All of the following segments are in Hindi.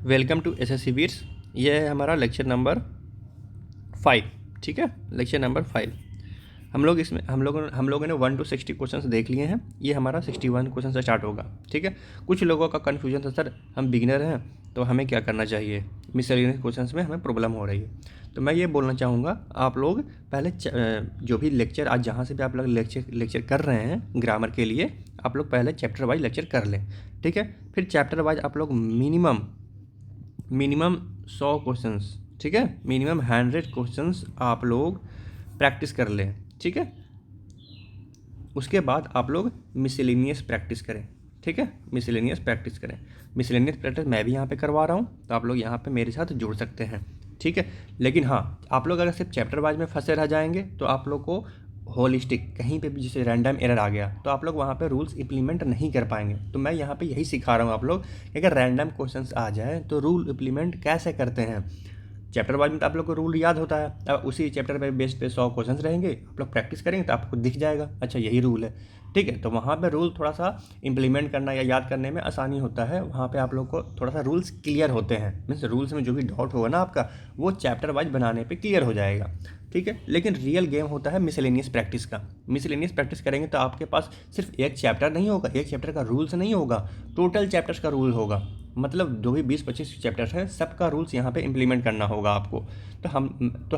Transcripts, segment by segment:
Welcome to SSC वीर्स। ये है हमारा लेक्चर नंबर 5। ठीक है, लेक्चर नंबर 5। हम लोगों ने 1 to 60 क्वेश्चंस देख लिए हैं। ये हमारा 61 क्वेश्चन से स्टार्ट होगा। ठीक है, कुछ लोगों का कन्फ्यूजन था, सर हम बिगिनर हैं तो हमें क्या करना चाहिए, मिसलेनियस क्वेश्चंस में हमें प्रॉब्लम हो रही है। तो मैं ये बोलना चाहूँगा, आप लोग पहले जो भी लेक्चर आज जहाँ से भी आप लोग लेक्चर कर रहे हैं ग्रामर के लिए, आप लोग पहले चैप्टर वाइज लेक्चर कर लें। ठीक है, फिर चैप्टर वाइज आप लोग मिनिमम 100 क्वेश्चंस, ठीक है, मिनिमम 100 क्वेश्चंस आप लोग प्रैक्टिस कर लें। ठीक है, उसके बाद आप लोग मिसलेनियस प्रैक्टिस करें। ठीक है, मिसलेनियस प्रैक्टिस करें। मिसलेनियस प्रैक्टिस मैं भी यहाँ पे करवा रहा हूँ, तो आप लोग यहाँ पे मेरे साथ जुड़ सकते हैं। ठीक है, लेकिन हाँ, आप लोग अगर सिर्फ चैप्टर वाइज में फंसे रह जाएंगे तो आप लोग को होलिस्टिक कहीं पे भी जैसे रैंडम एरर आ गया तो आप लोग वहाँ पे रूल्स इम्प्लीमेंट नहीं कर पाएंगे। तो मैं यहाँ पे यही सिखा रहा हूँ आप लोग कि अगर रैंडम क्वेश्चंस आ जाए तो रूल इम्प्लीमेंट कैसे करते हैं। चैप्टर वाइज में तो आप लोग को रूल याद होता है, अब उसी चैप्टर पे बेस पे 100 क्वेश्चंस रहेंगे, आप लोग प्रैक्टिस करेंगे तो आपको दिख जाएगा अच्छा यही रूल है। ठीक है, तो वहाँ पे रूल थोड़ा सा इंप्लीमेंट करना या याद करने में आसानी होता है, वहाँ पे आप लोग को थोड़ा सा रूल्स क्लियर होते हैं। मीन्स रूल्स में जो भी डाउट होगा ना आपका, वो चैप्टर वाइज बनाने पे क्लियर हो जाएगा। ठीक है, लेकिन रियल गेम होता है मिसलेनियस प्रैक्टिस का। मिसलेनियस प्रैक्टिस करेंगे तो आपके पास सिर्फ एक चैप्टर नहीं होगा, एक चैप्टर का रूल्स नहीं होगा, टोटल चैप्टर्स का रूल होगा। मतलब जो भी 20-25 चैप्टर्स हैं सबका रूल्स यहाँ पे इम्प्लीमेंट करना होगा आपको। तो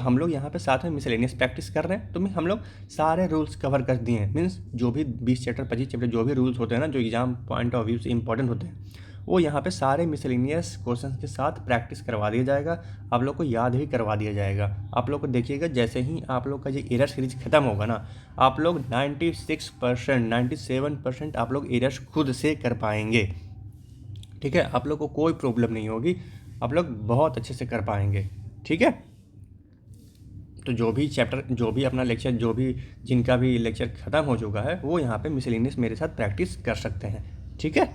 हम लोग यहाँ पे साथ में मिसलेनियस प्रैक्टिस कर रहे हैं, तो हम लोग सारे रूल्स कवर कर दिए हैं। मीन्स जो भी 20 चैप्टर 25 चैप्टर जो भी रूल्स होते हैं ना, जो एग्जाम पॉइंट ऑफ व्यू से इंपॉर्टेंट होते हैं, वो यहाँ पे सारे मिसलेनियस क्वेश्चन के साथ प्रैक्टिस करवा दिया जाएगा। आप लोग को याद भी करवा दिया जाएगा। आप लोग को देखिएगा, जैसे ही आप लोग का ये एरर सीरीज खत्म होगा ना, आप लोग 96% 97% आप लोग एरर्स खुद से कर पाएंगे। ठीक है, आप लोग को कोई प्रॉब्लम नहीं होगी, आप लोग बहुत अच्छे से कर पाएंगे। ठीक है, तो जो भी चैप्टर, जो भी अपना लेक्चर, जो भी जिनका भी लेक्चर ख़त्म हो चुका है, वो यहाँ पे मिसलेनियस मेरे साथ प्रैक्टिस कर सकते हैं। ठीक है,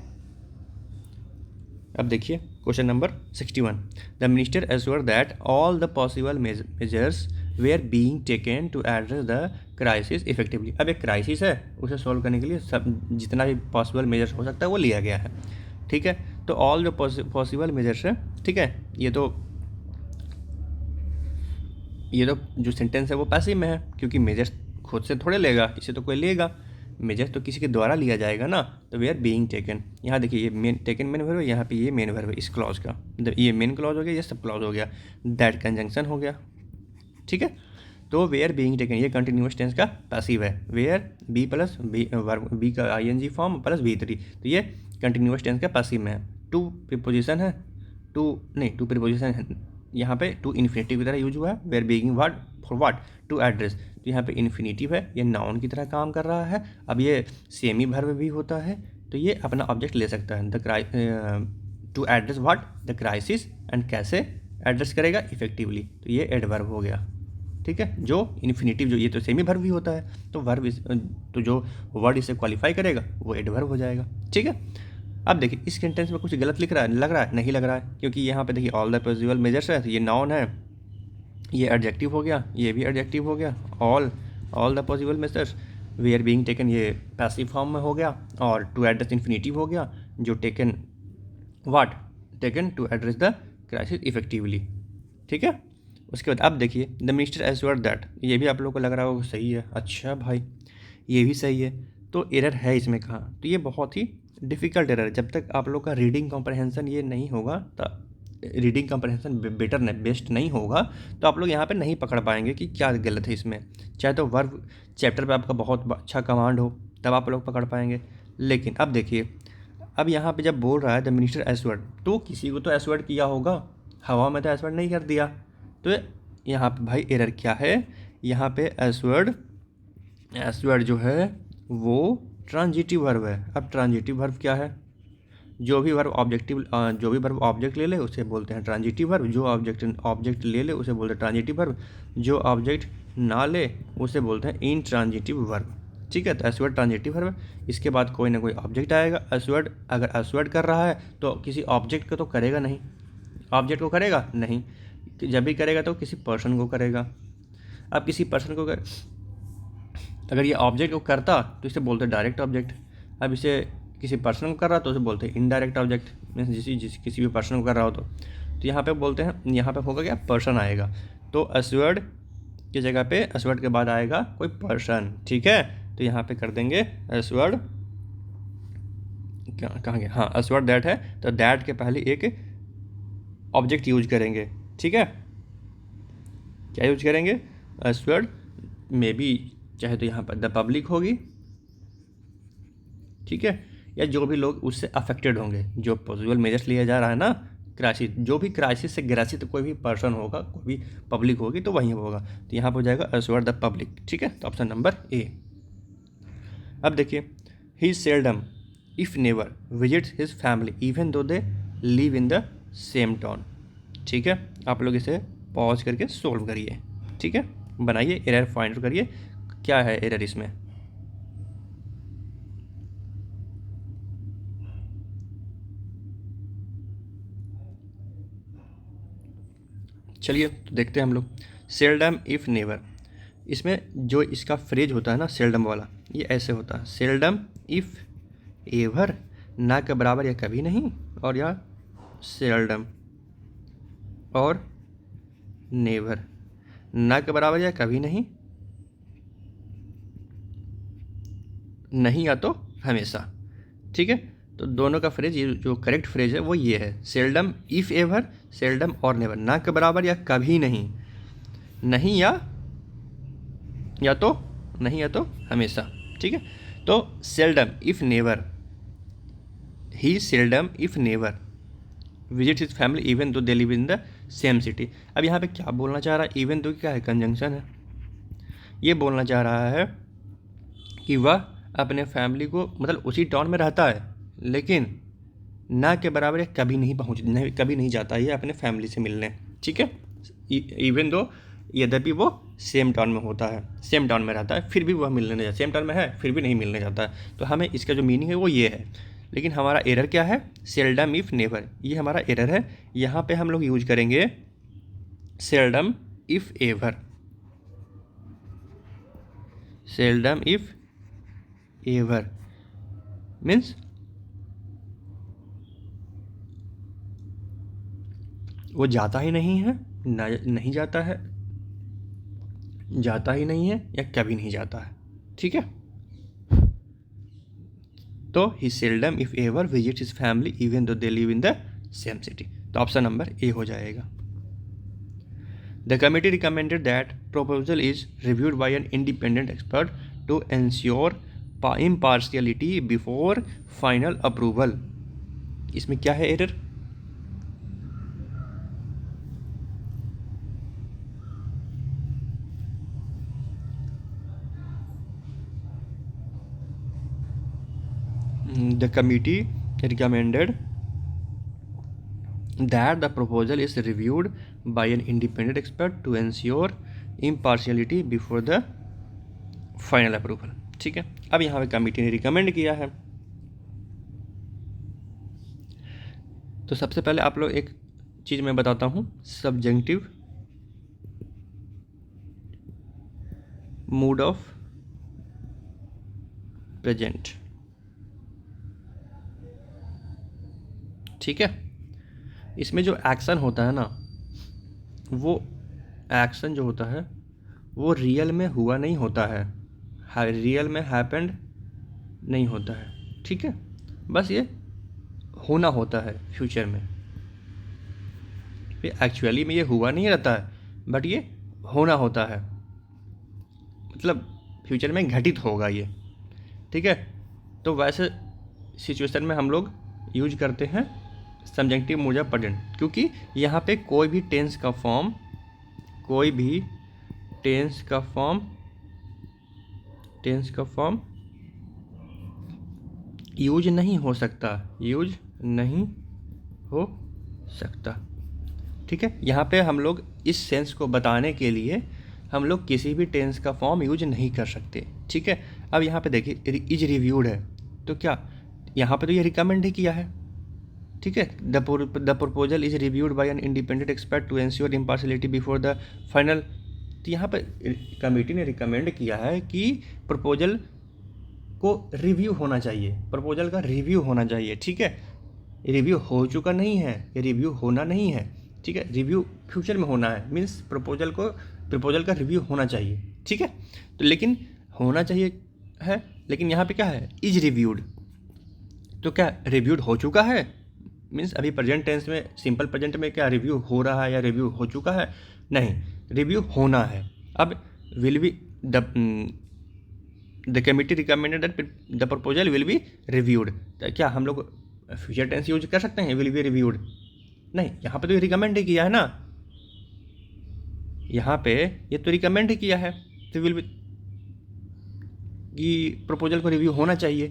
अब देखिए question number 61। The minister assure that all the possible measures were being taken to address the crisis effectively. अब एक क्राइसिस है, उसे सॉल्व करने के लिए सब जितना भी पॉसिबल मेजर्स हो सकता है वो लिया गया है। ठीक है, तो ऑल जो पॉसिबल मेजर्स है, ठीक है, ये तो जो सेंटेंस है वो पैसिव में है, क्योंकि मेजर्स खुद से थोड़े लेगा, इसे तो कोई लेगा, मेजर्स तो किसी के द्वारा लिया जाएगा ना। तो वे आर बीइंग टेकन, यहाँ देखिए ये मेन टेकन मेन वर्ब है, यहाँ पे ये मेन वर्ब है इस क्लॉज का। ये मेन क्लॉज हो गया, ये सब क्लॉज हो गया, दैट कंजंक्शन हो गया। ठीक है, तो वेयर बीइंग टेकन ये कंटिन्यूअस टेंस का पैसिव है। Were be plus be verb, be का आईएनजी फॉर्म प्लस V3, तो ये कंटिन्यूअस टेंस का पैसिव में है। टू प्रीपोजिशन है, टू प्रीपोजिशन है यहाँ पे, टू इन्फिनेटिव की तरह यूज हुआ है। Were being word for what, to address, तो यहाँ पे इन्फिनेटिव है, ये नाउन की तरह काम कर रहा है। अब ये सेमी वर्ब भी होता है, तो ये अपना ऑब्जेक्ट ले सकता है। To address what, the crisis, and कैसे एड्रेस करेगा इफेक्टिवली, तो ये एडवर्ब हो गया। ठीक है, जो इन्फिनेटिव, जो ये तो सेमी वर्ब भी होता है, तो तो जो वर्ड इसे क्वालिफाई करेगा वो एडवर्ब हो जाएगा। ठीक है, अब देखिए इस सेंटेंस में कुछ गलत लिख रहा है, लग रहा है, नहीं लग रहा है, क्योंकि यहाँ पे देखिए ऑल द पॉसिबल मेजर्स है, तो ये नाउन है, ये एडजेक्टिव हो गया, ये भी एडजेक्टिव हो गया। All the possible measures were being taken, ये पैसिव फॉर्म में हो गया, और टू एड्रेस इन्फिनेटिव हो गया, जो taken what, taken to address the crisis effectively. ठीक है, उसके बाद अब देखिए द मिनिस्टर एश्योर्ड दैट, ये भी आप लोगों को लग रहा होगा सही है, अच्छा भाई ये भी सही है, तो एरर है इसमें कहाँ, तो ये बहुत ही डिफ़िकल्ट एरर है। जब तक आप लोग का रीडिंग कॉम्प्रहेंसन ये नहीं होगा, तो रीडिंग कॉम्प्रहेंसन बेटर बेस्ट नहीं होगा, तो आप लोग यहाँ पे नहीं पकड़ पाएंगे कि क्या गलत है इसमें। चाहे तो वर्ब चैप्टर पे आपका बहुत अच्छा कमांड हो, तब आप लोग पकड़ पाएंगे। लेकिन अब देखिए, अब यहाँ पे जब बोल रहा है द मिनिस्टर एश्योर्ड, तो किसी को तो एश्योर्ड किया होगा, हवा में तो एश्योर्ड नहीं कर दिया। तो यहाँ पे भाई एरर क्या है, यहाँ पे एश्योर्ड जो है वो ट्रांजिटिव वर्ब है। अब ट्रांजिटिव वर्ब क्या है, जो भी वर्ब ऑब्जेक्ट ले ले उसे बोलते हैं ट्रांजिटिव वर्ब, जो ऑब्जेक्ट ले ले उसे बोलते हैं ट्रांजिटिव वर्ब, जो ऑब्जेक्ट ना ले उसे बोलते हैं इनट्रांजिटिव वर्ब। ठीक है, तो एश्योर्ड ट्रांजिटिव वर्ब, इसके बाद कोई ना कोई ऑब्जेक्ट आएगा। एश्योर्ड अगर एश्योर्ड कर रहा है तो किसी ऑब्जेक्ट को तो करेगा नहीं, ऑब्जेक्ट को करेगा नहीं, जब भी करेगा तो किसी पर्सन को करेगा। अब किसी पर्सन को अगर ये ऑब्जेक्ट को करता तो इसे बोलते हैं डायरेक्ट ऑब्जेक्ट। अब इसे किसी पर्सन को कर रहा हो तो उसे बोलते हैं इनडायरेक्ट ऑब्जेक्ट, मीन्स किसी भी पर्सन को कर रहा हो तो यहाँ पे बोलते हैं, यहाँ पे होगा क्या, पर्सन आएगा। तो अस्वर्ड की जगह पे अस्वर्ड के बाद आएगा कोई पर्सन, ठीक है। तो यहाँ पे कर देंगे अस्वर्ड, कहाँ गया, हाँ अस्वर्ड दैट है, तो दैट के पहले एक ऑब्जेक्ट यूज करेंगे, ठीक है। क्या यूज करेंगे, अस्वर्ड मे बी, चाहे तो यहाँ पर द पब्लिक होगी, ठीक है, या जो भी लोग उससे अफेक्टेड होंगे, जो पॉसिबल मेजर्स लिया जा रहा है ना, क्राइसिस, जो भी क्राइसिस से ग्रसित तो कोई भी पर्सन होगा, कोई भी पब्लिक होगी तो वहीं होगा, तो यहाँ पर हो जाएगा अस्वर्ड द पब्लिक, ठीक है। तो ऑप्शन नंबर ए। अब देखिए, he seldom if never visits his family even though they live in the same town, ठीक है। आप लोग इसे पॉज करके सोल्व करिए, ठीक है, बनाइए, एरर फाइंड करिए, क्या है एरर इसमें। चलिए तो देखते हैं हम लोग, सेल्डम इफ़ नेवर, इसमें जो इसका फ्रेज होता है ना सेल्डम वाला, ये ऐसे होता है, सेल्डम इफ़ एवर, ना के बराबर या कभी नहीं, और या सेल्डम और नेवर, ना के बराबर या कभी नहीं, नहीं या तो हमेशा, ठीक है। तो दोनों का फ्रेज, ये जो करेक्ट फ्रेज है वो ये है, सेल्डम इफ़ एवर, सेल्डम और नेवर, ना के बराबर या कभी नहीं, नहीं या तो नहीं या तो हमेशा, ठीक है। तो seldom if never, he seldom if never visit his family even though they live in the same city. अब यहाँ पे क्या बोलना चाह रहा है, इवन दो क्या है, कंजंक्शन है, ये बोलना चाह रहा है कि वह अपने फैमिली को, मतलब उसी टाउन में रहता है, लेकिन ना के बराबर है कभी नहीं कभी नहीं जाता ये अपने फैमिली से मिलने, ठीक है। इवन दो, यद्यपि वो सेम टाउन में होता है, सेम टाउन में रहता है, फिर भी वह मिलने नहीं जाता, सेम टाउन में है फिर भी नहीं मिलने जाता है। तो हमें इसका जो मीनिंग है वो ये है, लेकिन हमारा एरर क्या है, सेल्डम इफ़ नेवर, ये हमारा एरर है। यहाँ पे हम लोग यूज करेंगे seldom if ever, seldom if ever means वो जाता ही नहीं है, नहीं जाता है, जाता ही नहीं है, या कभी नहीं जाता है, ठीक है। तो he seldom if ever visit his family even though they live in the same city, तो ऑप्शन नंबर ए हो जाएगा। The committee recommended that proposal is reviewed by an independent expert to ensure impartiality before final approval. इसमें क्या है error, the committee recommended that the proposal is reviewed by an independent expert to ensure impartiality before the final approval, ठीक है। अब यहाँ पे कमिटी ने रिकमेंड किया है, तो सबसे पहले आप लोग एक चीज़ मैं बताता हूँ, सब्जेक्टिव मूड ऑफ प्रेजेंट, ठीक है। इसमें जो एक्शन होता है ना, वो एक्शन जो होता है वो रियल में हुआ नहीं होता है, रियल में हैपेंड नहीं होता है, ठीक है, बस ये होना होता है फ्यूचर में, एक्चुअली में ये हुआ नहीं रहता है, बट ये होना होता है, मतलब फ्यूचर में घटित होगा ये, ठीक है। तो वैसे सिचुएशन में हम लोग यूज करते हैं सब्जेक्टिव मूड ऑफ प्रेजेंट, क्योंकि यहाँ पे कोई भी टेंस का फॉर्म यूज नहीं हो सकता, ठीक है। यहाँ पे हम लोग इस सेंस को बताने के लिए हम लोग किसी भी टेंस का फॉर्म यूज नहीं कर सकते, ठीक है। अब यहाँ पे देखिए इज रिव्यूड है, तो क्या यहाँ पे तो ये रिकमेंड ही किया है, ठीक है। The proposal is reviewed by an independent expert to ensure impartiality before the final, तो यहाँ पर कमेटी ने रिकमेंड किया है कि प्रपोजल को रिव्यू होना चाहिए, प्रपोजल का रिव्यू होना चाहिए, ठीक है। रिव्यू हो चुका नहीं है, ये रिव्यू होना नहीं है, ठीक है। रिव्यू फ्यूचर में होना है, मीन्स प्रपोजल का रिव्यू होना चाहिए, ठीक है। तो लेकिन होना चाहिए है, लेकिन यहाँ पे क्या है, इज रिव्यूड। तो क्या रिव्यूड हो चुका है, मीन्स अभी प्रेजेंट टेंस में, सिंपल प्रेजेंट में क्या रिव्यू हो रहा है या रिव्यू हो चुका है? नहीं, रिव्यू होना है। अब will be the committee recommended that the proposal will be reviewed. क्या हम लोग फ्यूचर टेंस यूज कर सकते हैं विल बी रिव्यूड? नहीं, यहाँ पे तो रिकमेंड ही किया है ना, यहाँ पे ये तो रिकमेंड ही किया है, तो विल बी कि प्रपोजल को रिव्यू होना चाहिए,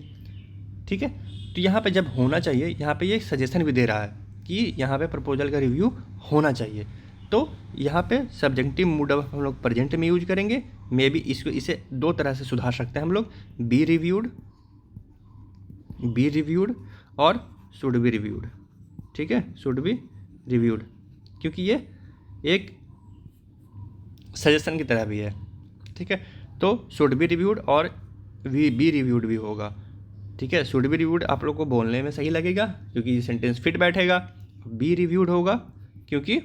ठीक है। तो यहाँ पे जब होना चाहिए, यहाँ पे ये सजेशन भी दे रहा है कि यहाँ पे प्रपोजल का रिव्यू होना चाहिए। तो यहाँ पे सब्जेक्टिव मूड ऑफ हम लोग प्रेजेंट में यूज करेंगे। मे बी इसे दो तरह से सुधार सकते हैं हम लोग, बी रिव्यूड और शुड बी रिव्यूड, ठीक है, शुड बी रिव्यूड, क्योंकि ये एक सजेशन की तरह भी है, ठीक है। तो शुड बी रिव्यूड और बी रिव्यूड भी होगा, ठीक है। शुड बी रिव्यूड आप लोग को बोलने में सही लगेगा क्योंकि सेंटेंस फिट बैठेगा। बी रिव्यूड होगा क्योंकि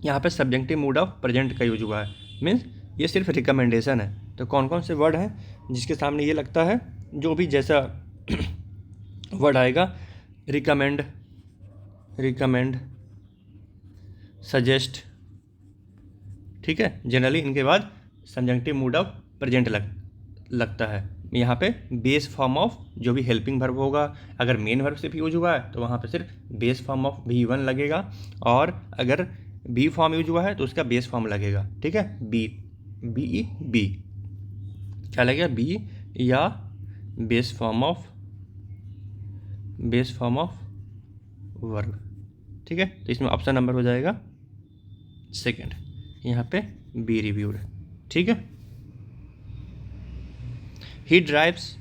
यहाँ पे सब्जेक्टिव मूड ऑफ प्रेजेंट का यूज हुआ है, मीन्स ये सिर्फ रिकमेंडेशन है। तो कौन कौन से वर्ड हैं जिसके सामने ये लगता है, जो भी जैसा वर्ड आएगा, रिकमेंड, सजेस्ट, ठीक है, जनरली इनके बाद सब्जेक्टिव मूड ऑफ प्रेजेंट लगता है। यहाँ पे बेस फॉर्म ऑफ जो भी हेल्पिंग वर्ब होगा, अगर मेन वर्ब से भी यूज हुआ है तो वहाँ पे सिर्फ बेस फॉर्म ऑफ V1 लगेगा, और अगर बी फॉर्म यूज हुआ है तो उसका बेस फॉर्म लगेगा, ठीक है, बी क्या लगेगा, बी या बेस फॉर्म ऑफ वर्ब, ठीक है। तो इसमें ऑप्शन नंबर हो जाएगा सेकंड, यहाँ पे बी रिव्यूड, ठीक है। He drives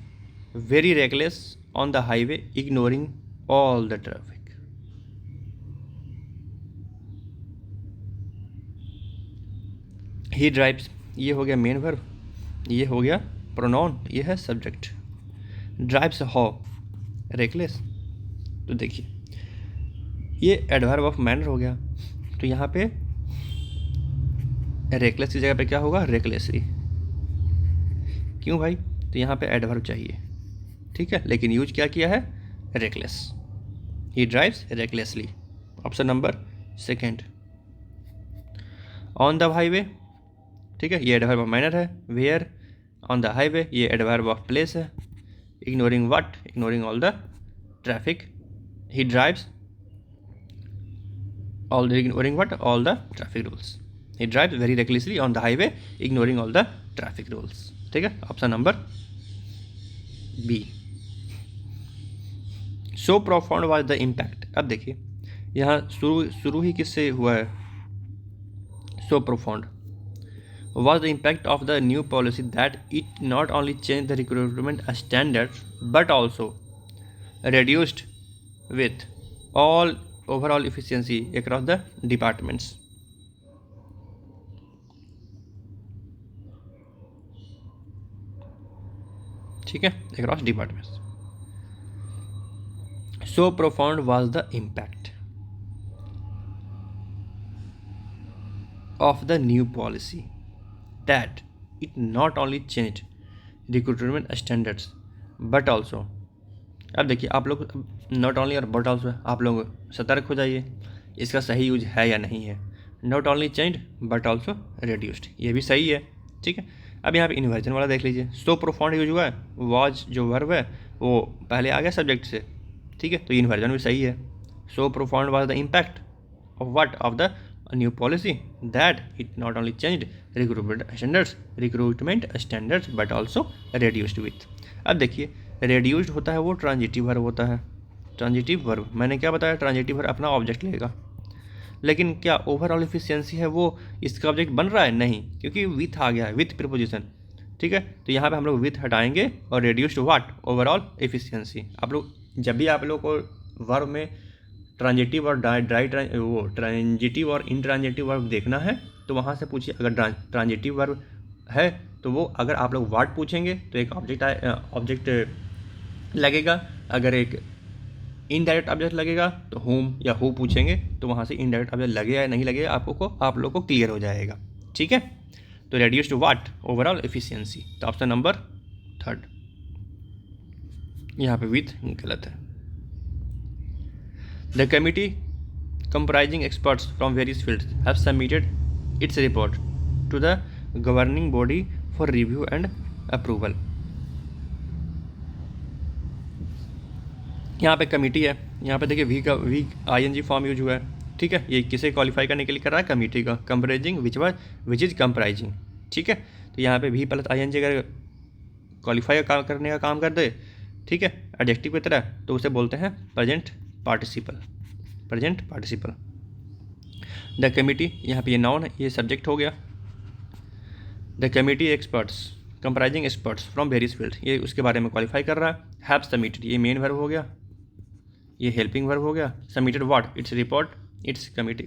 very reckless on the highway, ignoring all the traffic. He drives, ये हो गया मेन वर्ब, ये हो गया प्रोनाउन, ये है सब्जेक्ट। ड्राइव्स हाउ, रेकलेस, तो देखिए ये एडवर्ब ऑफ मैनर हो गया, तो यहाँ पे रेकलेस की जगह पे क्या होगा, रेकलेसली। क्यों भाई? तो यहाँ पे एडवर्ब चाहिए, ठीक है, लेकिन यूज क्या किया है, reckless. He drives recklessly, option number second. On the highway, ठीक है, ये एडवर्ब ऑफ मैनर है। वेयर, ऑन द हाईवे, ये एडवर्ब ऑफ प्लेस है। Ignoring what, ignoring all the traffic. He drives ignoring what, all the traffic rules. He drives very recklessly on the highway, ignoring all the traffic rules. ठीक है, option number B. So profound was the impact. अब देखिए यहाँ शुरू ही किससे हुआ है, so profound was the impact of the new policy that it not only change the recruitment standards but also reduced with all overall efficiency across the departments. ठीक है, across departments. So profound was the impact of the new policy that it not only changed recruitment standards but also, अब देखिए आप लोग नॉट ओनली और बट ऑल्सो, आप लोग सतर्क हो जाइए इसका सही यूज है या नहीं है। Not only change but also reduced, ये भी सही है, ठीक है। अब यहाँ पे इन्वर्जन वाला देख लीजिए, सो प्रोफाउंड यूज हुआ है, वाज जो वर्ब है वो पहले आ गया सब्जेक्ट से, ठीक है, तो इन्वर्जन भी सही है। So profound was the impact of what, of the new policy that it not only changed recruitment standards but also reduced with. अब देखिए रेड्यूस्ड होता है वो ट्रांजिटिव वर्ब होता है, ट्रांजिटिव वर्ब मैंने क्या बताया, ट्रांजिटिव वर्ब अपना ऑब्जेक्ट लेगा, लेकिन क्या ओवरऑल एफिशिएंसी है वो इसका ऑब्जेक्ट बन रहा है, नहीं, क्योंकि विथ आ गया है, विथ प्रीपोजिशन, ठीक है। तो यहाँ पे हम लोग विथ हटाएंगे और रेड्यूस्ड व्हाट, ओवरऑल एफिशिएंसी। आप लोग जब भी आप लोग को वर्ब में ट्रांजिटिव और वो ट्रांजिटिव और इनट्रांजिटिव वर्ब देखना है तो वहाँ से पूछिए, अगर ट्रांजिटिव वर्ब है तो वो अगर आप लोग व्हाट पूछेंगे तो एक ऑब्जेक्ट लगेगा, अगर एक इनडायरेक्ट ऑब्जेक्ट लगेगा तो होम या हु पूछेंगे तो वहाँ से इनडायरेक्ट ऑब्जेक्ट लगेगा या नहीं लगेगा आप लोग को क्लियर हो जाएगा। ठीक है, तो reduce to what, overall efficiency. तो ऑप्शन नंबर 3 यहाँ पे विथ गलत है। The committee comprising experts from various fields have submitted its report to the governing body for review and approval। यहाँ पे कमिटी है, यहाँ पे देखिए वी ING फॉर्म यूज हुआ है। ठीक है, ये किसे क्वालिफाई करने के लिए कर रहा है, कमिटी का। Comprising which is comprising. ठीक है, तो यहाँ पे वी प्लस ING अगर क्वालिफाई करने का काम कर दे, ठीक है, एडजेक्टिव की तरह, तो उसे बोलते हैं present participle. Present participle. The committee, यहाँ पे ये नाउन है, ये सब्जेक्ट हो गया। The committee experts comprising experts from various field, ये उसके बारे में क्वालिफाई कर रहा है। हैव सबमिटेड, ये मेन वर्ब हो गया, ये हेल्पिंग वर्ब हो गया। Submitted what, its report, it's committee,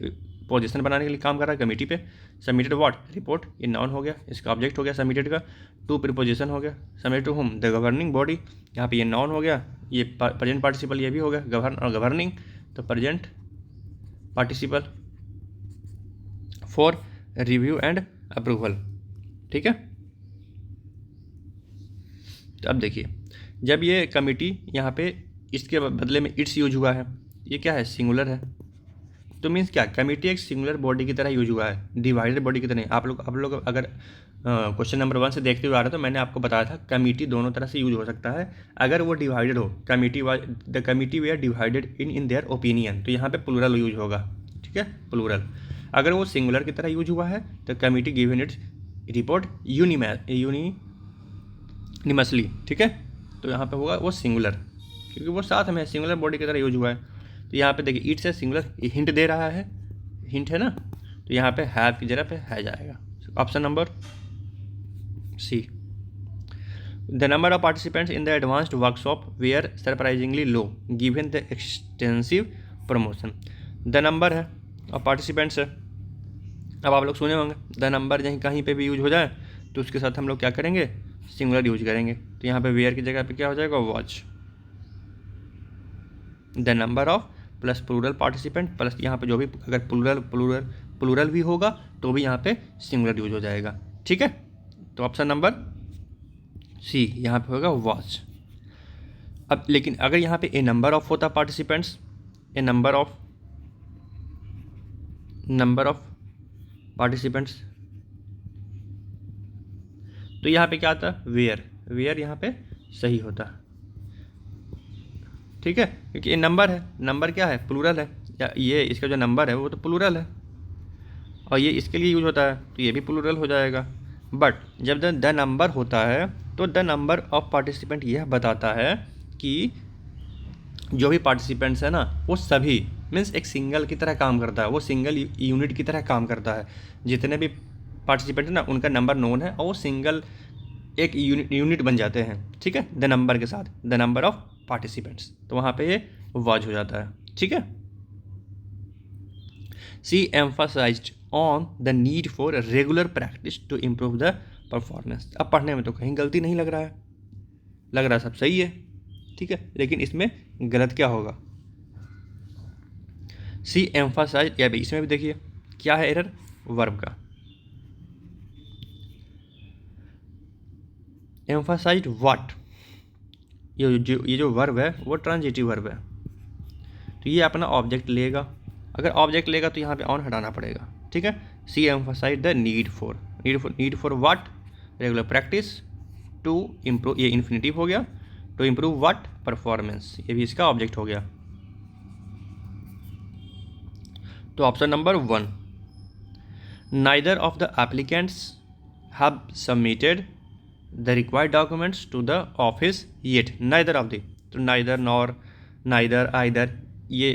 position बनाने के लिए काम कर रहा है कमिटी पे। सबमिटेड व्हाट, रिपोर्ट, ये नाउन हो गया, इसका ऑब्जेक्ट हो गया सबमिटेड का। टू प्रीपोजिशन हो गया, submitted to whom, the governing body, यहाँ पे ये नाउन हो गया, ये प्रेजेंट पार्टिसिपल ये भी हो गया, गवर्न और गवर्निंग, तो present participle for review and approval. ठीक है, तो अब देखिए, जब ये कमिटी यहाँ पे इसके बदले में इट्स यूज हुआ है, ये क्या है, सिंगुलर है, तो मीन्स क्या, कमिटी एक सिंगुलर बॉडी की तरह यूज हुआ है, डिवाइडेड बॉडी की तरह नहीं। आप लोग अगर क्वेश्चन नंबर 1 से देखते हुए आ रहे तो मैंने आपको बताया था कमिटी दोनों तरह से यूज हो सकता है। अगर वो डिवाइडेड हो, the committee were divided in their opinion, तो यहाँ पे प्लूरल यूज होगा। ठीक है, प्लूरल। अगर वो सिंगुलर की तरह यूज हुआ है तो कमिटी गिवन इट्स रिपोर्ट यूनिमसली। ठीक है, तो यहाँ पे होगा वो सिंगुलर, क्योंकि वो साथ में सिंगुलर बॉडी की तरह यूज हुआ है। तो यहाँ पे देखिए, इट से सिंगुलर हिंट दे रहा है, हिंट है ना, तो यहाँ पे हैव की जगह पे है जाएगा। Option number C. The number of participants in the advanced workshop were surprisingly low given the extensive promotion. The number है और पार्टिसिपेंट्स है। अब आप लोग सुने होंगे द नंबर यहीं कहीं पे भी यूज हो जाए तो उसके साथ हम लोग क्या करेंगे, सिंगुलर यूज करेंगे। तो यहाँ पे वेयर की जगह पे क्या हो जाएगा, watch. The number of plus plural participant plus यहाँ पे जो भी अगर प्लूरल भी होगा तो भी यहाँ पे सिंगुलर यूज हो जाएगा। ठीक है, तो ऑप्शन नंबर सी यहाँ पे होगा वॉच। अब लेकिन अगर यहाँ पे ए नंबर ऑफ होता participants, A number of participants, तो यहाँ पे क्या आता है, वेयर यहाँ पे सही होता है। ठीक है, क्योंकि ये नंबर है, नंबर क्या है, प्लूरल है, या ये इसका जो नंबर है वो तो प्लूरल है और ये इसके लिए यूज होता है तो ये भी प्लूरल हो जाएगा। बट जब द नंबर होता है तो द नंबर ऑफ पार्टिसिपेंट यह बताता है कि जो भी पार्टिसिपेंट्स है ना वो सभी मीन्स एक सिंगल की तरह काम करता है, वो सिंगल यूनिट की तरह काम करता है। जितने भी पार्टिसिपेंट है ना उनका नंबर नोन है और वो सिंगल एक यूनिट बन जाते हैं। ठीक है, द नंबर के साथ, द नंबर ऑफ पार्टिसिपेंट्स, तो वहाँ पे ये वॉच हो जाता है। ठीक है, she emphasized on the need for regular practice to improve the performance. अब पढ़ने में तो कहीं गलती नहीं लग रहा है, लग रहा है सब सही है। ठीक है, लेकिन इसमें गलत क्या होगा, सी एम्फसाइज, या इसमें भी देखिए क्या है एरर, वर्ब का। एम्फसाइज्ड व्हाट, ये जो वर्ब है वो ट्रांजिटिव वर्ब है, तो ये अपना ऑब्जेक्ट लेगा। अगर ऑब्जेक्ट लेगा तो यहाँ पे ऑन हटाना पड़ेगा। ठीक है, she emphasize the need for what, regular practice to improve, ये इन्फिनिटिव हो गया, टू इम्प्रूव व्हाट, परफॉर्मेंस, ये भी इसका ऑब्जेक्ट हो गया। तो option number 1, neither of the applicants have submitted the required documents to the office yet. Neither of the, तो नाइदर, नॉर, नाइदर, आइदर, ये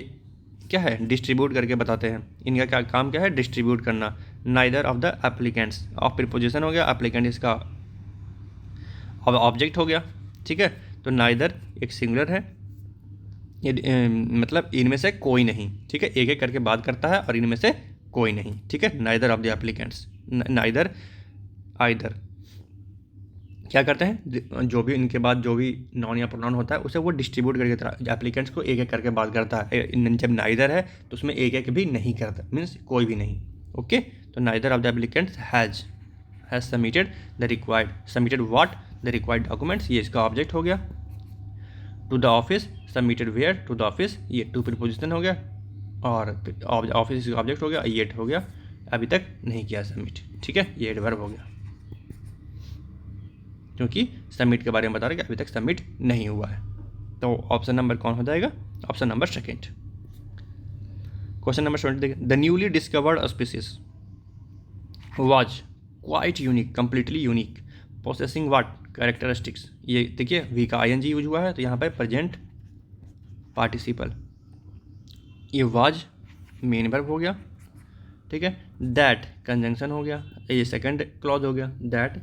क्या है, डिस्ट्रीब्यूट करके बताते हैं। इनका क्या काम क्या है, डिस्ट्रीब्यूट करना। Neither of the applicants, of preposition हो गया, एप्लीकेंट इसका ऑब्जेक्ट हो गया। ठीक है, तो नाइदर एक सिंगुलर है, ये मतलब इनमें से कोई नहीं। ठीक है, एक एक करके बात करता है और इनमें से कोई नहीं। ठीक है, neither of the applicants, neither, either, क्या करते हैं, जो भी इनके बाद जो भी नॉन या प्रोनाउन होता है उसे वो डिस्ट्रीब्यूट करके एप्लीकेंट्स को एक एक करके बात करता है। जब नाइदर है तो उसमें एक एक भी नहीं करता, मीन्स कोई भी नहीं। ओके, तो neither of the applicants has submitted the required, submitted what, the required documents, ये इसका ऑब्जेक्ट हो गया। To the office, submitted were to the office, ये टू प्रीपोजिशन हो गया, और ऑफिस ऑब्जेक्ट हो गया, ये हो गया, अभी तक नहीं किया सबमिट। ठीक है, ये एडवर्ब हो गया, क्योंकि सबमिट के बारे में बता रहे कि अभी तक सबमिट नहीं हुआ है। तो ऑप्शन नंबर कौन हो जाएगा, option number second. Question number 20 देखिए, the newly discovered species was quite unique, completely unique, possessing what, characteristics. ये देखिए वी का आईएनजी यूज हुआ है, तो यहाँ पर प्रेजेंट पार्टिसिपल, ये वाज मेन वर्ब हो गया। ठीक है, दैट कंजंक्शन हो गया, ये सेकंड क्लॉज हो गया, that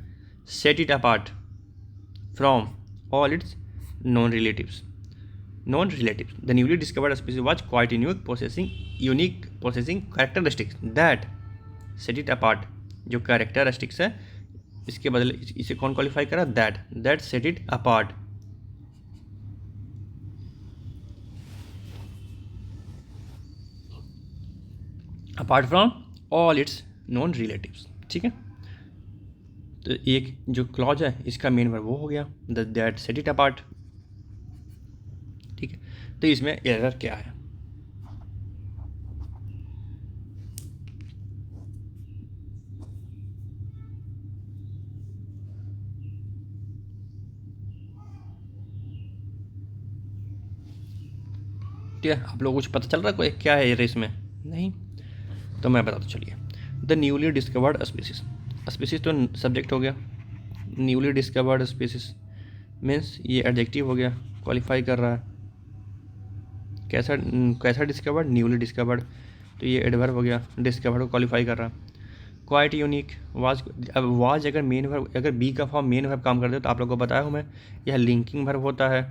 set it apart from all its non relatives, non relatives. The newly discovered species was quite unique possessing characteristics that set it apart. जो कैरेक्टरिस्टिक्स है इसके बदले इसे कौन क्वालिफाई करा, that set it apart. Apart from all its non relatives. ठीक है, तो एक जो क्लॉज है इसका मेन वर्ब वो हो गया, दैट सेट इट अपार्ट। ठीक है, तो इसमें एरर क्या है, ठीक है, आप लोगों को कुछ पता चल रहा है कोई क्या है एरर इसमें, नहीं? तो मैं बता दूँ, चलिए। The newly discovered species, species तो सब्जेक्ट हो गया, न्यूली डिस्कवर्ड स्पीसीज मीन्स ये एडजेक्टिव हो गया, क्वालिफाई कर रहा है। कैसा कैसा डिस्कवर्ड, न्यूली डिस्कवर्ड, तो ये एडवर्ब हो गया, डिस्कवर्ड को क्वालिफाई कर रहा है। क्वाइट यूनिक, वाज, अब वाज अगर मेन वर्ब, अगर बी का फॉर्म मेन वर्ब काम करते तो आप लोगों को बताया हूँ मैं, यह लिंकिंग वर्ब होता है।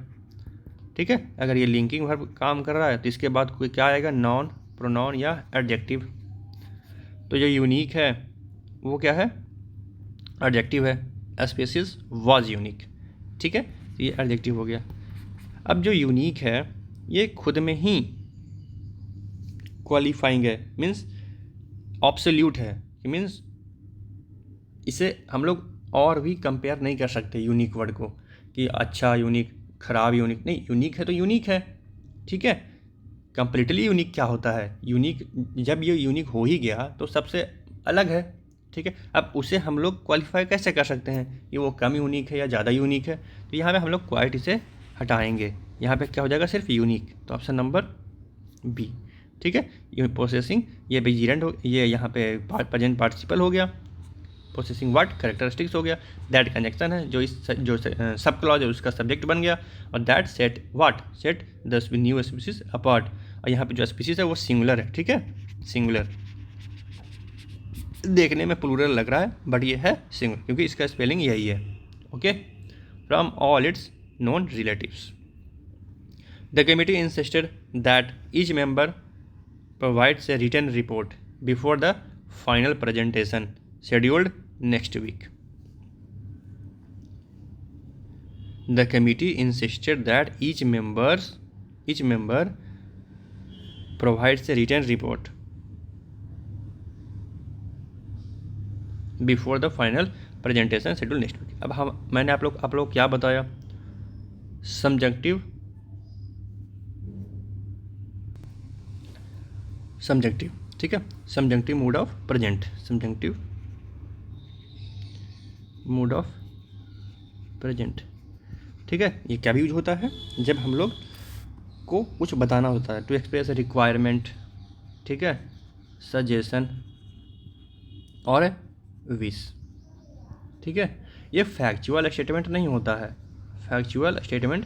ठीक है, अगर ये लिंकिंग वर्ब काम कर रहा है तो इसके बाद कोई क्या आएगा, नॉन, प्रोनाउन या एडजेक्टिव। तो जो यूनिक है वो क्या है, एडजेक्टिव है, स्पीसीज वाज यूनिक। ठीक है, ये एडजेक्टिव हो गया। अब जो यूनिक है ये खुद में ही क्वालिफाइंग है, मीन्स ऑब्सोल्यूट है, मीन्स इसे हम लोग और भी कंपेयर नहीं कर सकते यूनिक वर्ड को, कि अच्छा यूनिक, ख़राब यूनिक, नहीं, यूनिक है तो यूनिक है। ठीक है, कंप्लीटली यूनिक क्या होता है, यूनिक जब ये यूनिक हो ही गया तो सबसे अलग है। ठीक है, अब उसे हम लोग क्वालिफाई कैसे कर सकते हैं कि वो कम यूनिक है या ज़्यादा यूनिक है, तो यहाँ पे हम लोग क्वाइट इसे हटाएंगे, यहाँ पे क्या हो जाएगा, सिर्फ यूनिक, तो ऑप्शन नंबर बी। ठीक है, ये प्रोसेसिंग, ये विजिलेंट हो, ये यहाँ पे प्रेजेंट पार्टिसिपल हो गया, प्रोसेसिंग व्हाट, कैरेक्टरिस्टिक्स हो गया, दैट कंजक्शन है जो इस जो सब क्लॉज है उसका सब्जेक्ट बन गया, और that set what, set the new species apart, और यहाँ पे जो स्पीसीज है वो सिंगुलर है। ठीक है, सिंगुलर, देखने में प्लूरल लग रहा है बट ये है सिंगुलर, क्योंकि इसका स्पेलिंग यही है। Okay, from all its non relatives. The committee insisted that each member provides a written report before the final presentation scheduled next week. The committee insisted that each member provides a written report before the final presentation scheduled next week. अब मैंने आप लोग क्या बताया, subjunctive, ठीक है, subjunctive mood of present, subjunctive mood off present. ठीक है, ये क्या भी यूज होता है जब हम लोग को कुछ बताना होता है, टू एक्सप्रेस ए रिक्वायरमेंट, ठीक है, सजेशन और विश। ठीक है, ये फैक्चुअल स्टेटमेंट नहीं होता है, फैक्चुअल स्टेटमेंट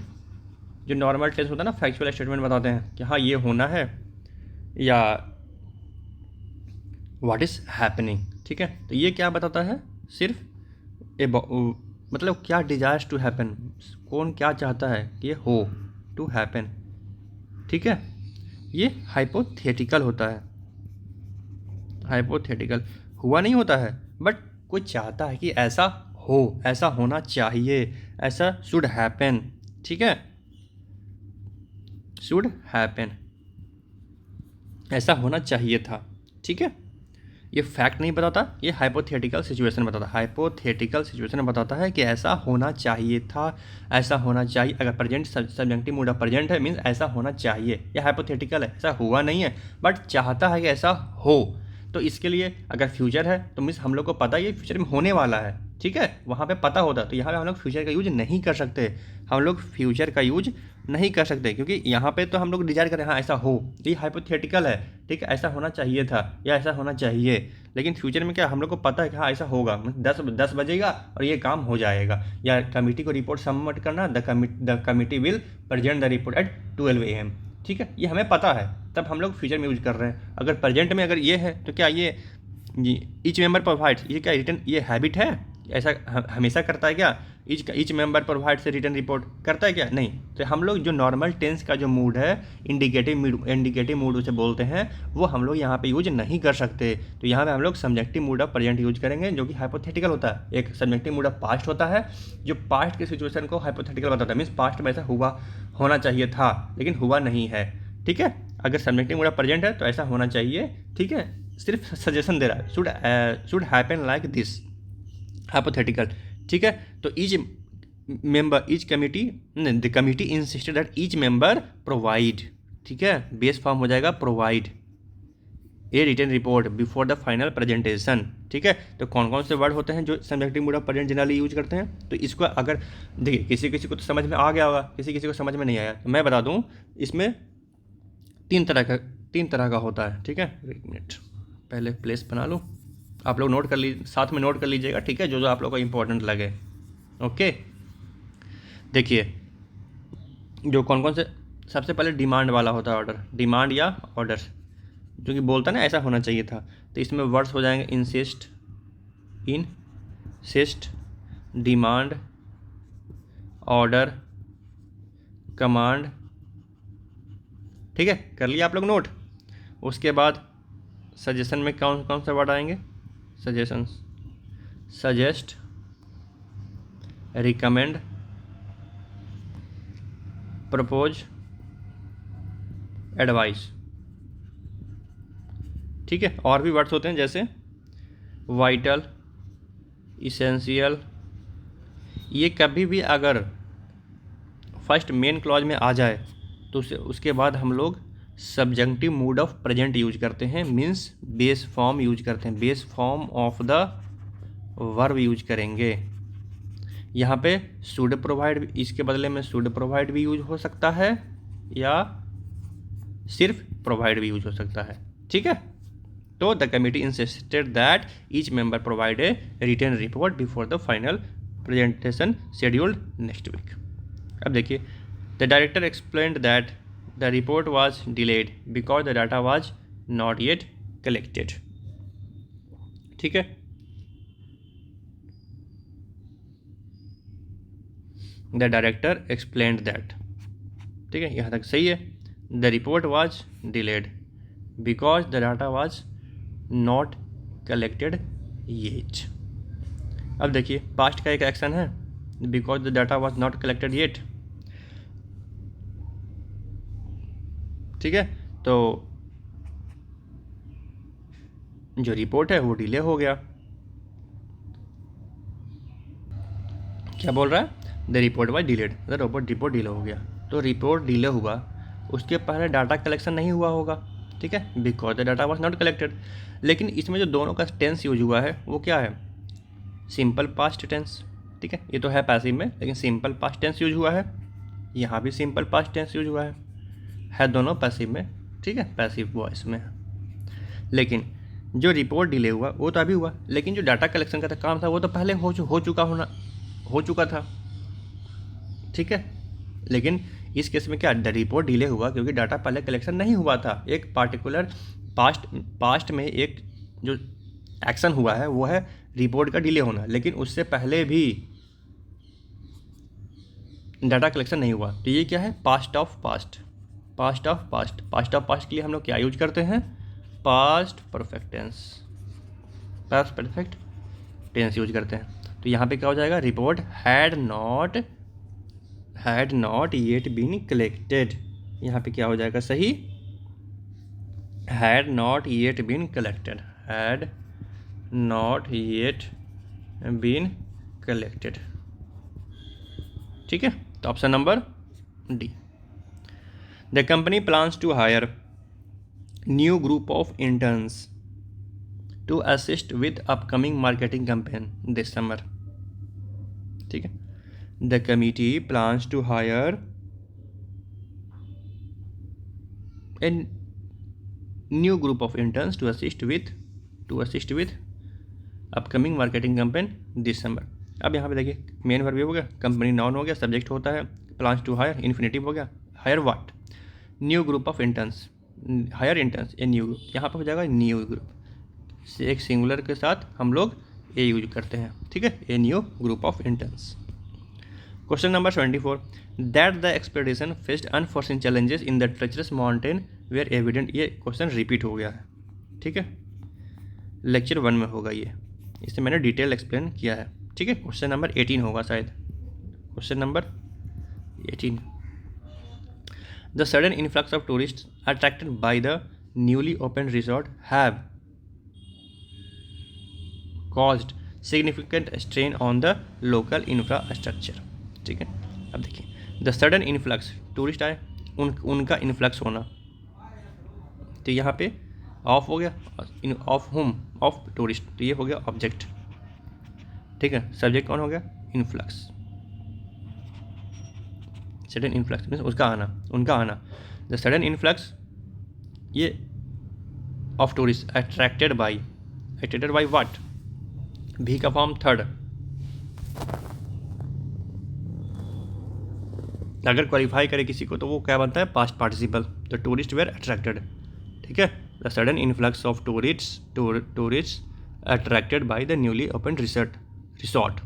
जो नॉर्मल टेंस होता है ना, फैक्चुअल स्टेटमेंट बताते हैं कि हाँ ये होना है या व्हाट इज़ हैपनिंग। ठीक है, तो ये क्या बताता है, सिर्फ मतलब क्या डिजायर्स टू हैपन, कौन क्या चाहता है कि ये हो, टू हैपन। ठीक है, ये हाइपोथेटिकल होता है, हाइपोथेटिकल हुआ नहीं होता है बट कोई चाहता है कि ऐसा हो, ऐसा होना चाहिए, ऐसा शुड हैपन, ठीक है, शुड हैपन, ऐसा होना चाहिए था, ठीक है। ये फैक्ट नहीं बताता, ये हाइपोथेटिकल सिचुएशन बताता है। हाइपोथेटिकल सिचुएशन बताता है कि ऐसा होना चाहिए था, ऐसा होना चाहिए। अगर present subjective mood off present है मीन्स ऐसा होना चाहिए। यह हाइपोथेटिकल है, ऐसा हुआ नहीं है बट चाहता है कि ऐसा हो। तो इसके लिए अगर फ्यूचर है तो मीन्स हम लोग को पता है ये फ्यूचर में होने वाला है, ठीक है, वहाँ पे पता होता। तो यहाँ पे हम लोग फ्यूचर का यूज नहीं कर सकते, हम लोग फ्यूचर का यूज नहीं कर सकते, क्योंकि यहाँ पे तो हम लोग डिजायर करें हाँ ऐसा हो, ये हाइपोथेटिकल है, ठीक है, ऐसा होना चाहिए था या ऐसा होना चाहिए। लेकिन फ्यूचर में क्या हम लोग को पता है कि हाँ ऐसा होगा, 10 बजेगा और ये काम हो जाएगा, या कमिटी को रिपोर्ट सबमिट करना, the committee will present the report eight 12 AM, ठीक है, ये हमें पता है, तब हम लोग फ्यूचर में यूज कर रहे हैं। अगर प्रेजेंट में अगर ये है तो क्या ये ईच मेंबर प्रोवाइड्स, ये क्या रिटर्न, ये हैबिट है, ऐसा हमेशा करता है क्या, ईच मेंबर प्रोवाइड से रिटर्न रिपोर्ट करता है क्या, नहीं। तो हम लोग जो नॉर्मल टेंस का जो मूड है, इंडिकेटिव मूड उसे बोलते हैं, वो हम लोग यहाँ पे यूज नहीं कर सकते। तो यहाँ पे हम लोग subjective mood off present use करेंगे, जो कि हाइपोथेटिकल होता है। एक सब्जेक्टिव मूड ऑफ पास्ट होता है, जो पास्ट के सिचुएशन को हाइपोथेटिकल बताता है, मीन्स पास्ट में ऐसा हुआ होना चाहिए था लेकिन हुआ नहीं है, ठीक है। अगर सब्जेक्टिव मूड ऑफ प्रेजेंट है तो ऐसा होना चाहिए, ठीक है, सिर्फ सजेशन दे रहा है, should happen like this, hypothetical, ठीक है। तो each member, each committee, the committee insisted that each member provide, ठीक है, बेस फॉर्म हो जाएगा provide a written report before the final presentation, ठीक है। तो कौन कौन से वर्ड होते हैं जो subjective mood off present generally use करते हैं। तो इसको अगर देखिए किसी किसी को तो समझ में आ गया होगा, किसी किसी को समझ में नहीं आया, तो मैं बता दूं इसमें तीन तरह का होता है, ठीक है। एक मिनट पहले प्लेस बना लूँ, आप लोग नोट कर लीजिए, साथ में नोट कर लीजिएगा, ठीक है, जो जो आप लोग को इंपॉर्टेंट लगे। ओके, देखिए जो कौन कौन से, सबसे पहले डिमांड वाला होता है ऑर्डर, डिमांड या ऑर्डर, जो कि बोलता ना ऐसा होना चाहिए था। तो इसमें वर्ड्स हो जाएंगे इंसिस्ट, डिमांड, ऑर्डर, कमांड, ठीक है, कर लिया आप लोग नोट। उसके बाद सजेशन में कौन कौन से वर्ड आएंगे, suggestions, suggest, recommend, propose, advice, ठीक है। और भी वर्ड्स होते हैं जैसे वाइटल, इसेंशियल, ये कभी भी अगर फर्स्ट मेन क्लॉज में आ जाए तो उसके बाद हम लोग subjective mood off present use करते हैं, मीन्स बेस फॉर्म यूज करते हैं, base form of the verb use करेंगे। यहाँ पे शुड प्रोवाइड, इसके बदले में शुड प्रोवाइड भी यूज हो सकता है या सिर्फ प्रोवाइड भी यूज हो सकता है, ठीक है। तो the committee insisted that each member provide a written report before the final presentation scheduled next week. अब देखिए, the director explained that the report was delayed because the data was not yet collected, ठीक है। द डायरेक्टर एक्सप्लेन्ड दैट, ठीक है, यहाँ तक सही है। The report was delayed because the data was not collected yet. अब देखिए पास्ट का एक एक्शन है, because the data was not collected yet, ठीक है। तो जो रिपोर्ट है वो डिले हो गया, क्या बोल रहा है, the report was delayed, the report delay हो गया। तो रिपोर्ट डिले हुआ, उसके पहले डाटा कलेक्शन नहीं हुआ होगा, ठीक है, because the data was not collected. लेकिन इसमें जो दोनों का टेंस यूज हुआ है वो क्या है, सिंपल पास्ट टेंस, ठीक है, ये तो है पैसिव में लेकिन सिंपल पास्ट टेंस यूज हुआ है, यहाँ भी सिंपल पास्ट टेंस यूज हुआ है दोनों पैसिव में, ठीक है, पैसिव वॉइस में। लेकिन जो रिपोर्ट डिले हुआ वो तो अभी हुआ, लेकिन जो डाटा कलेक्शन का काम था वो तो पहले हो चुका था, ठीक है। लेकिन इस केस में क्या, रिपोर्ट डिले हुआ क्योंकि डाटा पहले कलेक्शन नहीं हुआ था। एक पार्टिकुलर पास्ट में एक जो एक्शन हुआ है वो है रिपोर्ट का डिले होना, लेकिन उससे पहले भी डाटा कलेक्शन नहीं हुआ। तो ये क्या है, पास्ट ऑफ पास्ट के लिए हम लोग क्या यूज करते हैं, पास्ट परफेक्ट टेंस यूज करते हैं। तो तो यहाँ पे क्या हो जाएगा, report had not yet been collected. यहाँ पे क्या हो जाएगा सही, had not yet been collected, had not yet been collected. ठीक है, तो option number D. The company plans to hire new group of interns to assist with upcoming marketing campaign this summer. ठीक है, the committee plans to hire a new group of interns to assist with upcoming marketing campaign this summer. अब यहाँ पे देखिए मेन वर्ब हो गया, कंपनी नाउन हो गया, सब्जेक्ट होता है, प्लान्स टू हायर इन्फिनेटिव हो गया, hire what, new group of interns, hire interns a new group, यहाँ पर हो जाएगा न्यू ग्रुप से एक सिंगुलर के साथ हम लोग ए यूज करते हैं। ठीक है, a new group of interns. Question number 24, that the expedition faced unforeseen challenges in the treacherous mountain were evident. ये क्वेश्चन रिपीट हो गया है। ठीक है, लेक्चर 1 में होगा ये, इसे मैंने डिटेल एक्सप्लेन किया है। ठीक है, क्वेश्चन नंबर 18 होगा शायद, question number 18। The sudden influx of tourist attracted by the newly open resort have caused significant strain on the local infrastructure। ठीक है, अब देखिए द सडन इन्फ्लक्स, टूरिस्ट आए, उनका इन्फ्लक्स होना, तो यहाँ पे ऑफ हो गया, ऑफ होम, ऑफ टूरिस्ट, तो ये हो गया ऑब्जेक्ट। ठीक है, सब्जेक्ट कौन हो गया, इन्फ्लक्स, सडन इन्फ्लक्स मीन्स उसका आना, उनका आना। द सडन इन्फ्लक्स ये of tourist attracted by what, भी का फॉर्म थर्ड। अगर क्वालिफाई करे किसी को तो वो क्या बनता है, पास्ट पार्टिसिपल। तो टूरिस्ट वेयर अट्रैक्टेड। ठीक है, the sudden influx of tourist attracted by the newly open resort.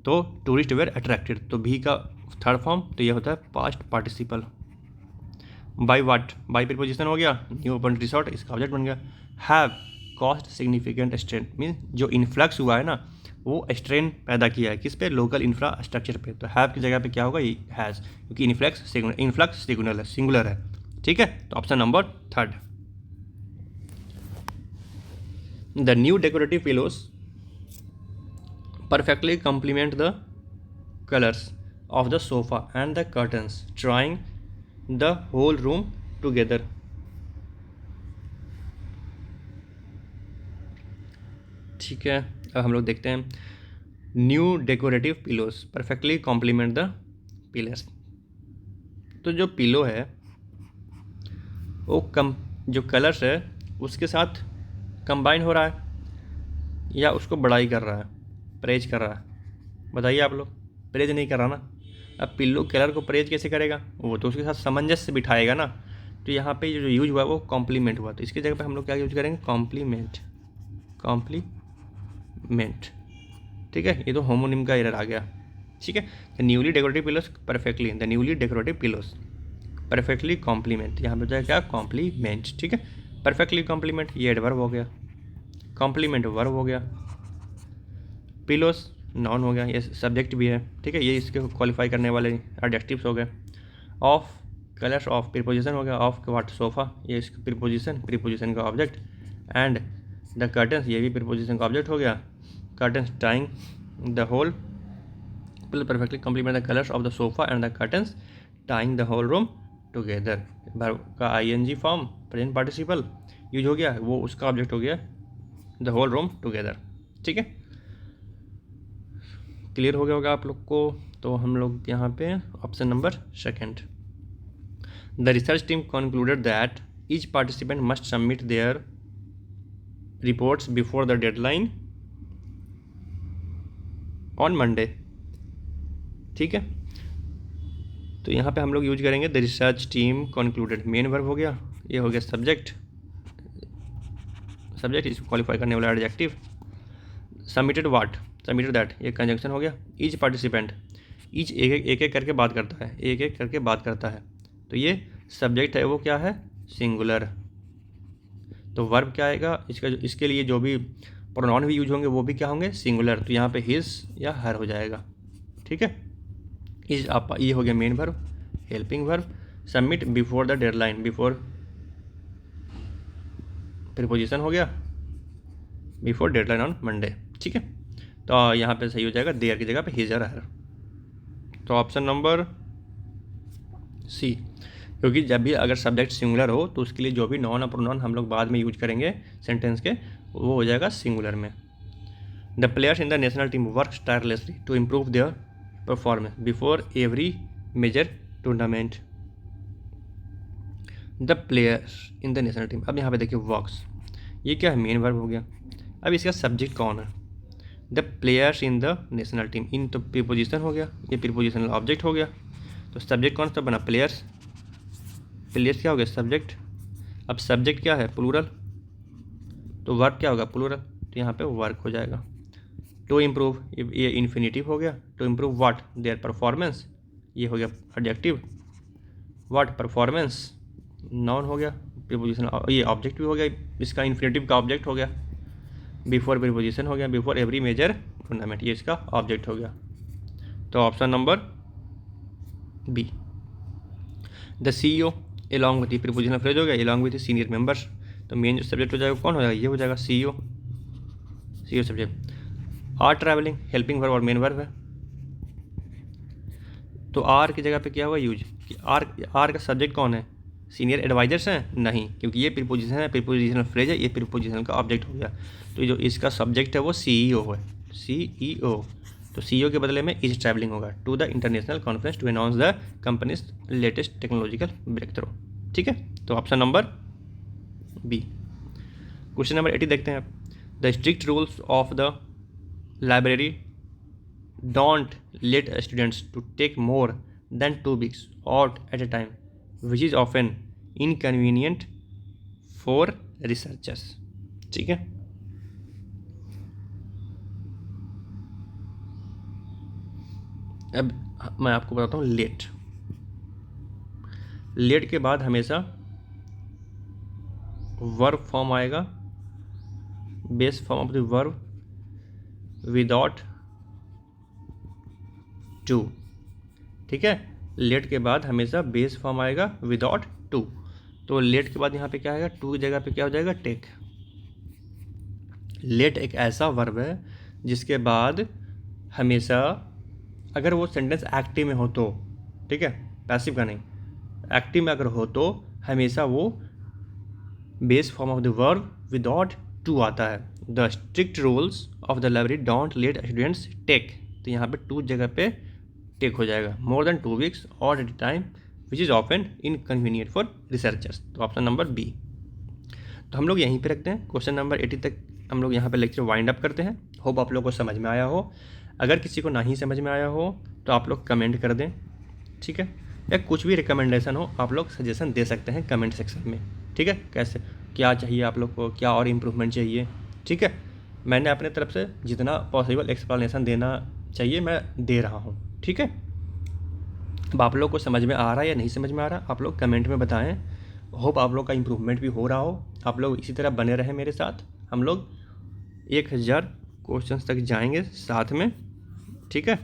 तो टूरिस्ट वेयर अट्रैक्टेड, तो भी का थर्ड फॉर्म, तो ये होता है past participle. By what, by preposition हो गया, न्यू ओपन रिसोर्ट इसका ऑब्जेक्ट बन गया। Have cost significant strain, mean जो इन्फ्लक्स हुआ है ना वो स्ट्रेन पैदा किया है किस पे, लोकल इंफ्रास्ट्रक्चर पे। तो हैव की जगह पे क्या होगा, ये हैज़, क्योंकि इन्फ्लक्स सिंगुलर है। ठीक है, तो option number 3। The new decorative pillows perfectly complement the colours of the sofa and the curtains drawing the whole room together. ठीक है, अब हम लोग देखते हैं new decorative pillows perfectly complement the pillars. तो जो पिलो है वो जो कलर्स है उसके साथ कंबाइन हो रहा है या उसको बड़ाई कर रहा है, प्रेज कर रहा है, बताइए आप लोग। प्रेज नहीं कर रहा ना। अब पिल्लो कलर को प्रेज कैसे करेगा, वो तो उसके साथ सामंजस्य से बिठाएगा ना। तो यहाँ पे जो यूज हुआ वो कॉम्प्लीमेंट हुआ, तो इसकी जगह पे हम लोग क्या यूज करेंगे, कॉम्प्लीमेंट। ठीक है, ये तो होमोनिम का एरर आ गया। ठीक है, the newly decorative pillows perfectly, the newly decorative pillows perfectly complement, यहाँ पे जाएगा क्या, कॉम्प्लीमेंट। ठीक है, परफेक्टली कॉम्प्लीमेंट ये एडवर्ब हो गया, कॉम्प्लीमेंट वर्ब हो गया, पिलोस नाउन हो गया, ये सब्जेक्ट भी है। ठीक है, ये इसके क्वालिफाई करने वाले एडजेक्टिव्स हो गए। ऑफ कलर्स ऑफ प्रीपोजिशन हो गया, ऑफ व्हाट सोफा, ये इसका प्रीपोजिशन का ऑब्जेक्ट। एंड द कर्टन्स, ये भी प्रीपोजिशन का ऑब्जेक्ट हो गया। Curtains tying the whole, perfectly complement the colours of the sofa and the curtains tying the whole room together. Verb का ING form present participle use हो गया, वो उसका ऑब्जेक्ट हो गया द होल रूम टुगेदर। ठीक है, क्लियर हो गया होगा आप लोग को। तो हम लोग यहाँ पे option number 2। The research team concluded that each participant must submit there reports before the deadline on Monday. ठीक है, तो यहाँ पे हम लोग यूज करेंगे the research team concluded, main verb हो गया, ये हो गया सब्जेक्ट इसको क्वालिफाई करने वाला adjective. Submitted what, submitted that, ये कंजंक्शन हो गया। ईच पार्टिसिपेंट, ईच एक एक करके बात करता है, एक एक करके बात करता है, तो ये सब्जेक्ट है वो क्या है, सिंगुलर। तो वर्ब क्या आएगा इसका, इसके लिए जो भी प्रोनाउन भी यूज होंगे, वो भी क्या होंगे, सिंगुलर। तो यहाँ पे हिज या हर हो जाएगा, ठीक है। इस आप ये हो गया main verb, helping verb. Submit before the deadline, before preposition हो गया, बिफोर डेडलाइन ऑन मंडे, ठीक है। तो यहाँ पे सही हो जाएगा देयर की जगह पे हिज और हर। तो ऑप्शन नंबर सी, क्योंकि जब भी अगर सब्जेक्ट सिंगुलर हो तो उसके लिए जो भी नॉन और प्रोनाउन हम लोग बाद में यूज करेंगे सेंटेंस के, वो हो जाएगा सिंगुलर में। The players in the national team work tirelessly to improve their performance before every major tournament. The players in the national team, अब यहाँ पे देखिए वर्क्स, ये क्या है, मेन वर्ब हो गया। अब इसका सब्जेक्ट कौन है, the players in the national team, in तो प्रीपोजिशन हो गया, ये प्रीपोजिशनल ऑब्जेक्ट हो गया। तो सब्जेक्ट कौन सा बना, प्लेयर्स, प्लेयर्स क्या हो गया सब्जेक्ट। अब सब्जेक्ट क्या है, प्लूरल, तो वर्ब क्या होगा, प्लूरल, तो यहाँ पे वर्क हो जाएगा। टू इम्प्रूव, ये इन्फिनिटिव हो गया, to improve what, their performance, ये हो गया एडजेक्टिव, व्हाट परफॉर्मेंस, नाउन हो गया, प्रीपोजिशन, ये ऑब्जेक्ट भी हो गया, इसका इन्फिनिटिव का ऑब्जेक्ट हो गया। बिफोर प्रीपोजिशन हो गया, बिफोर एवरी मेजर टूर्नामेंट, ये इसका ऑब्जेक्ट हो गया। तो option number B. The CEO along with, prepositional phrase हो गया, अलॉन्ग विथ सीनियर मेंबर्स, तो मेन जो सब्जेक्ट हो जाएगा कौन हो जाएगा, ये हो जाएगा CEO, CEO subject. Are travelling helping verb और मेन वर्ब है, तो आर की जगह पे क्या हुआ यूज, कि आर का सब्जेक्ट कौन है, सीनियर एडवाइजर्स हैं, नहीं, क्योंकि ये प्रीपोजिशन है, प्रीपोजिशनल फ्रेज है, ये प्रीपोजिशनल का ऑब्जेक्ट हो गया। तो जो इसका सब्जेक्ट है वो सीईओ है, सीईओ। तो सीईओ के बदले में इज ट्रैवलिंग होगा to the international conference to announce the company's latest technological breakthrough, ठीक है। तो option number B. Question number 80 देखते हैं आप। The strict rules of the library don't let students to take more than 2 weeks out at a time, which is often inconvenient for researchers, ठीक है। अब मैं आपको बताता हूँ लेट, लेट के बाद हमेशा वर्ब फॉर्म आएगा, base form of the verb without to, ठीक है। लेट के बाद हमेशा बेस फॉर्म आएगा विदाउट टू, तो लेट के बाद यहाँ पे क्या आएगा, टू की जगह पे क्या हो जाएगा, टेक। लेट एक ऐसा वर्ब है जिसके बाद हमेशा अगर वो सेंटेंस एक्टिव में हो तो, ठीक है, पैसिव का नहीं, एक्टिव में अगर हो तो हमेशा वो base form of the verb without to आता है। The strict rules of the library don't let students take, तो यहाँ पे टू जगह पे टेक हो जाएगा, मोर देन 2 weeks और at time which is often inconvenient for researchers, तो ऑप्शन नंबर बी। तो हम लोग यहीं पे रखते हैं, क्वेश्चन नंबर 80 तक हम लोग यहाँ पे लेक्चर वाइंड अप करते हैं। होप आप लोग को समझ में आया हो, अगर किसी को नहीं समझ में आया हो तो आप लोग कमेंट कर दें, ठीक है, या कुछ भी रिकमेंडेशन हो आप लोग सजेशन दे सकते हैं कमेंट सेक्शन में, ठीक है, कैसे क्या चाहिए आप लोग को, क्या और इम्प्रूवमेंट चाहिए, ठीक है। मैंने अपने तरफ से जितना पॉसिबल एक्सप्लेनेशन देना चाहिए मैं दे रहा हूँ, ठीक है। अब आप लोग को समझ में आ रहा है या नहीं समझ में आ रहा, आप लोग कमेंट में बताएं। होप आप लोग का इम्प्रूवमेंट भी हो रहा हो, आप लोग इसी तरह बने रहें मेरे साथ, हम लोग 1000 क्वेश्चंस तक जाएंगे साथ में, ठीक है।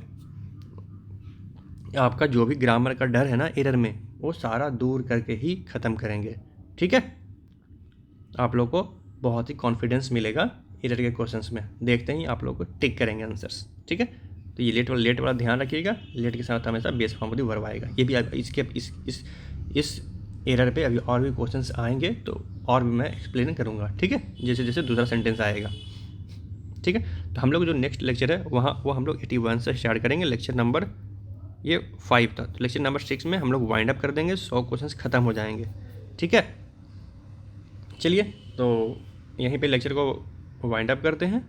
आपका जो भी ग्रामर का डर है ना एरर में, वो सारा दूर करके ही ख़त्म करेंगे, ठीक है। आप लोग को बहुत ही कॉन्फिडेंस मिलेगा एरर के क्वेश्चंस में, देखते ही आप लोग को टिक करेंगे आंसर्स, ठीक है। तो ये लेट वाला ध्यान रखिएगा, लेट के साथ हमेशा base form of the verb आएगा। ये भी इसके इस एरर पे अभी और भी क्वेश्चंस आएंगे तो और भी मैं एक्सप्लेन करूँगा, ठीक है, जैसे जैसे दूसरा सेंटेंस आएगा, ठीक है। तो हम लोग जो नेक्स्ट लेक्चर है वो हम लोग 81 से स्टार्ट करेंगे, लेक्चर नंबर ये 5 था, तो लेक्चर नंबर 6 में हम लोग वाइंड अप कर देंगे, 100 क्वेश्चंस ख़त्म हो जाएंगे, ठीक है। चलिए तो यहीं पे लेक्चर को वाइंड अप करते हैं,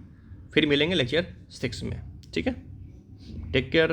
फिर मिलेंगे लेक्चर 6 में, ठीक है। Take care.